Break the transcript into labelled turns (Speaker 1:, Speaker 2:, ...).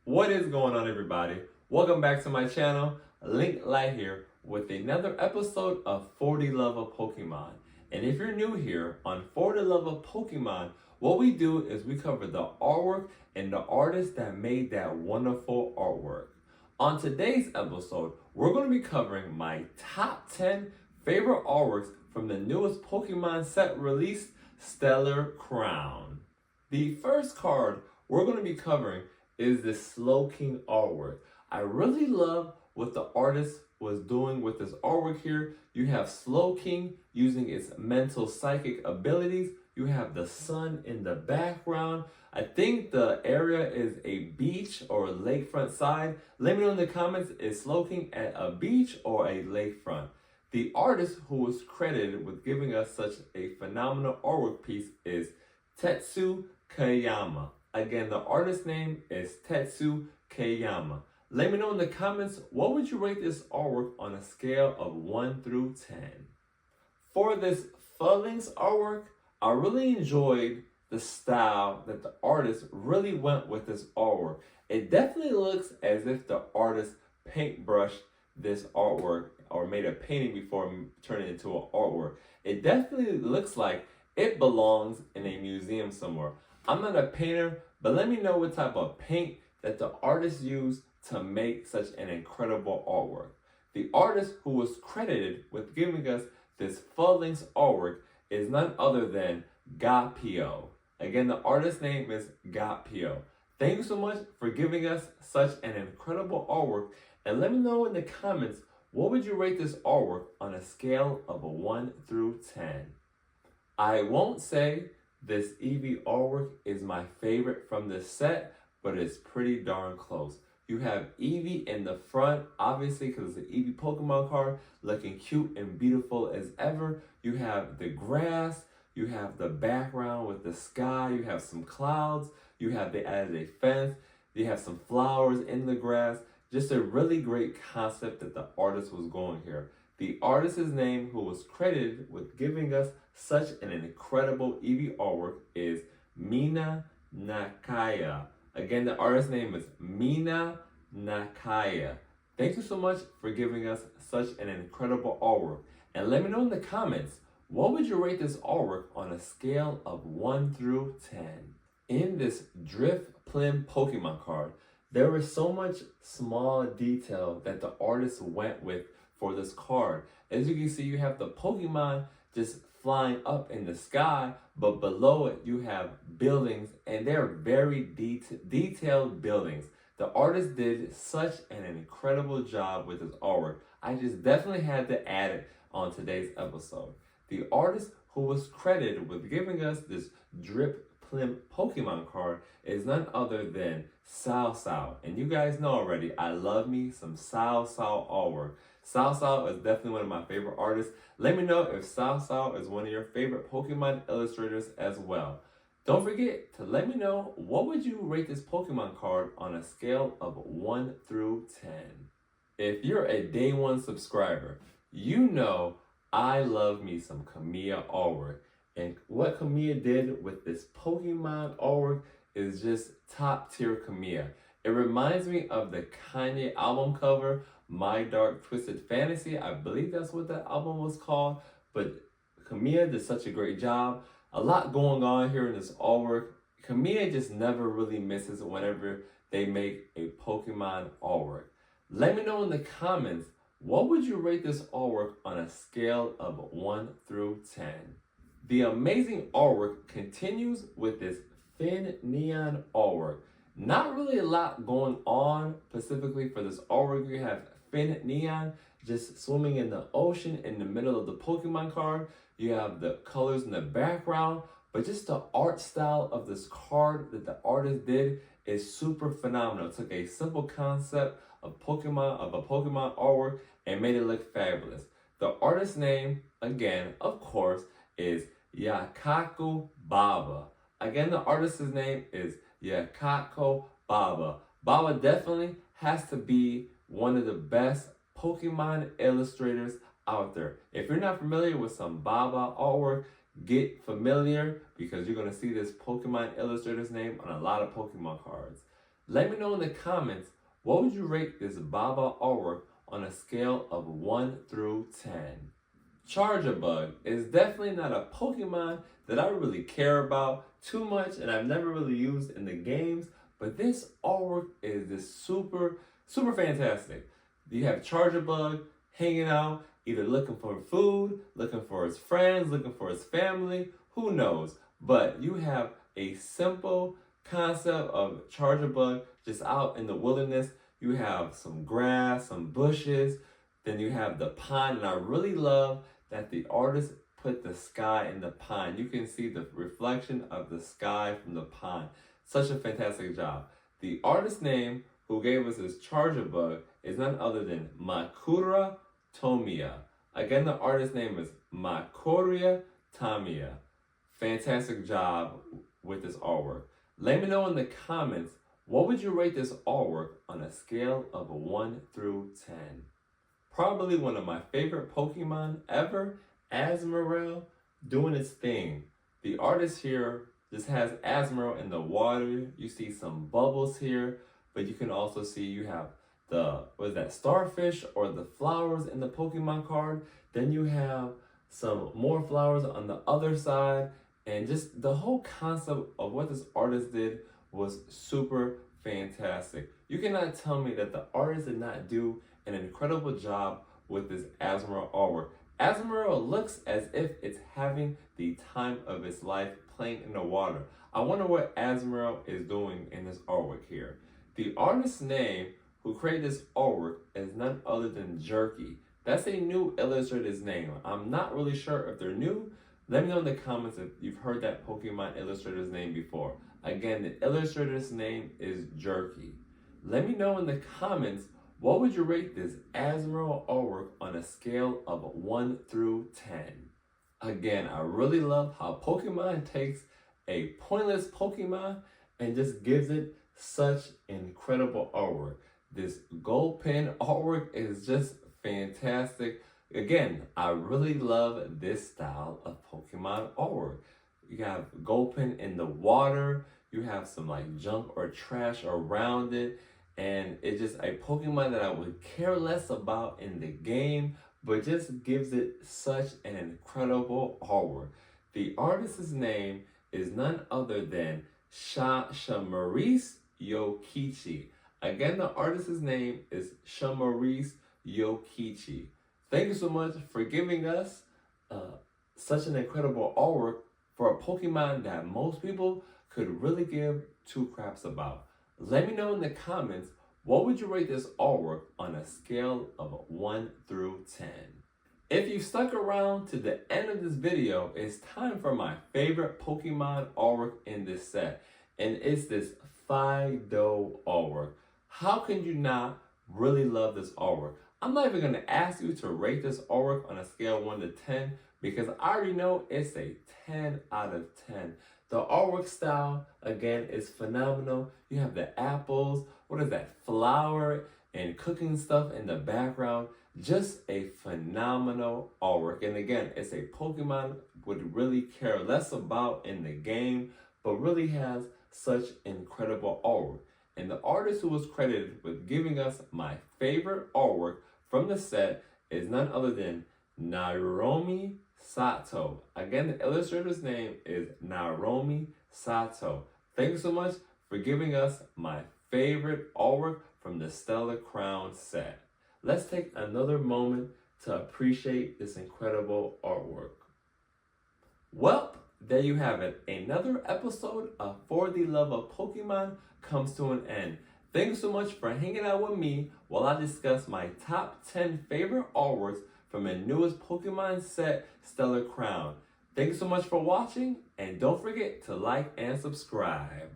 Speaker 1: What is going on, everybody? Welcome back to my channel. Link Light here with another episode of 40 Love of Pokemon. And if you're new here on 40 Love of Pokemon, what we do is we cover the artwork and the artist that made that wonderful artwork. On today's episode, we're going to be covering my top 10 favorite artworks from the newest Pokemon set released, Stellar Crown. The first card we're going to be covering is the Slowking artwork. I really love what the artist was doing with this artwork here. You have Slowking using its mental psychic abilities. You have the sun in the background. I think the area is a beach or a lakefront side. Let me know in the comments, is Slowking at a beach or a lakefront? The artist who was credited with giving us such a phenomenal artwork piece is Tetsu Kayama. Again, the artist name is Tetsu Kayama. Let me know in the comments, what would you rate this artwork on a scale of 1 through 10? For this Linc artwork, I really enjoyed the style that the artist really went with this artwork. It definitely looks as if the artist paintbrushed this artwork or made a painting before turning it into an artwork. It definitely looks like it belongs in a museum somewhere. I'm not a painter, but let me know what type of paint that the artist used to make such an incredible artwork. The artist who was credited with giving us this Linc artwork is none other than Gapio. Again, the artist's name is Gapio. Thank you so much for giving us such an incredible artwork, and let me know in the comments, what would you rate this artwork on a scale of a 1 through 10? I won't say this Eevee artwork is my favorite from this set, but it's pretty darn close. You have Eevee in the front, obviously because it's an Eevee Pokemon card, looking cute and beautiful as ever. You have the grass, you have the background with the sky, you have some clouds, you have the added a fence, you have some flowers in the grass. Just a really great concept that the artist was going here. The artist's name who was credited with giving us such an incredible Eevee artwork is Mina Nakaya. Again, the artist's name is Mina Nakaya. Thank you so much for giving us such an incredible artwork. And let me know in the comments, what would you rate this artwork on a scale of 1 through 10? In this Drifblim Pokemon card, there is so much small detail that the artist went with for this card. As you can see, you have the Pokemon just flying up in the sky, but below it you have buildings, and they're very detailed buildings. The artist did such an incredible job with this artwork. I just definitely had to add it on today's episode. The artist who was credited with giving us this Drifblim Pokemon card is none other than Sao. And you guys know already, I love me some Sao artwork. Sao is definitely one of my favorite artists. Let me know if Sao is one of your favorite Pokemon illustrators as well. Don't forget to let me know, what would you rate this Pokemon card on a scale of 1 through 10? If you're a day one subscriber, you know I love me some Kamiya artwork. And what Kamiya did with this Pokemon artwork is just top tier Kamiya. It reminds me of the Kanye album cover, My Dark Twisted Fantasy. I believe that's what that album was called. But Kamiya did such a great job. A lot going on here in this artwork. Kamiya just never really misses whenever they make a Pokemon artwork. Let me know in the comments, what would you rate this artwork on a scale of 1 through 10? The amazing artwork continues with this Thin Neon artwork. Not really a lot going on specifically for this artwork. You have Thin Neon just swimming in the ocean in the middle of the Pokemon card. You have the colors in the background, but just the art style of this card that the artist did is super phenomenal. It took a simple concept of a Pokemon artwork and made it look fabulous. The artist's name, again, of course, is Yakaku Baba. Again, the artist's name is Yakaku Baba. Baba definitely has to be one of the best Pokemon illustrators out there. If you're not familiar with some Baba artwork, get familiar because you're going to see this Pokemon illustrator's name on a lot of Pokemon cards. Let me know in the comments, what would you rate this Baba artwork on a scale of 1 through 10? Charjabug is definitely not a Pokemon that I really care about too much and I've never really used in the games, but this artwork is just super fantastic. You have Charjabug hanging out, either looking for food, looking for his friends, looking for his family, who knows? But you have a simple concept of Charjabug just out in the wilderness. You have some grass, some bushes, then you have the pond, and I really love that the artist put the sky in the pond. You can see the reflection of the sky from the pond. Such a fantastic job. The artist name who gave us this Charjabug is none other than Makura Tomiya. Again, the artist name is Makura Tomiya. Fantastic job with this artwork. Let me know in the comments, what would you rate this artwork on a scale of 1 through 10? Probably one of my favorite Pokemon ever, Azumarill, doing its thing. The artist here just has Azumarill in the water. You see some bubbles here, but you can also see you have the, what is that, starfish or the flowers in the Pokemon card. Then you have some more flowers on the other side. And just the whole concept of what this artist did was super fantastic. You cannot tell me that the artist did not do an incredible job with this Azumarill artwork. Azumarill looks as if it's having the time of its life playing in the water. I wonder what Azumarill is doing in this artwork here. The artist's name who created this artwork is none other than Jerky. That's a new illustrator's name. I'm not really sure if they're new. Let me know in the comments if you've heard that Pokemon illustrator's name before. Again, the illustrator's name is Jerky. Let me know in the comments, what would you rate this Azumarill artwork on a scale of 1 through 10? Again, I really love how Pokemon takes a pointless Pokemon and just gives it such incredible artwork. This gold pen artwork is just fantastic. Again, I really love this style of Pokemon artwork. You have gold pen in the water, you have some like junk or trash around it, and it's just a Pokemon that I would care less about in the game, but just gives it such an incredible artwork. The artist's name is none other than Shamaris Yokichi. Again, the artist's name is Shamaris Yokichi. Thank you so much for giving us such an incredible artwork for a Pokemon that most people could really give two craps about. Let me know in the comments, what would you rate this artwork on a scale of 1 through 10? If you stuck around to the end of this video, it's time for my favorite Pokemon artwork in this set. And it's this Fidough artwork. How can you not really love this artwork? I'm not even going to ask you to rate this artwork on a scale of 1 to 10 because I already know it's a 10 out of 10. The artwork style, again, is phenomenal. You have the apples, what is that, flour and cooking stuff in the background. Just a phenomenal artwork. And again, it's a Pokemon would really care less about in the game, but really has such incredible artwork. And the artist who was credited with giving us my favorite artwork from the set is none other than Naomi Sato. Again, the illustrator's name is Naomi Sato. Thank you so much for giving us my favorite artwork from the Stellar Crown set. Let's take another moment to appreciate this incredible artwork. Well, there you have it. Another episode of For the Love of Pokemon comes to an end. Thanks so much for hanging out with me while I discuss my top 10 favorite artworks from the newest Pokemon set, Stellar Crown. Thanks so much for watching, and don't forget to like and subscribe.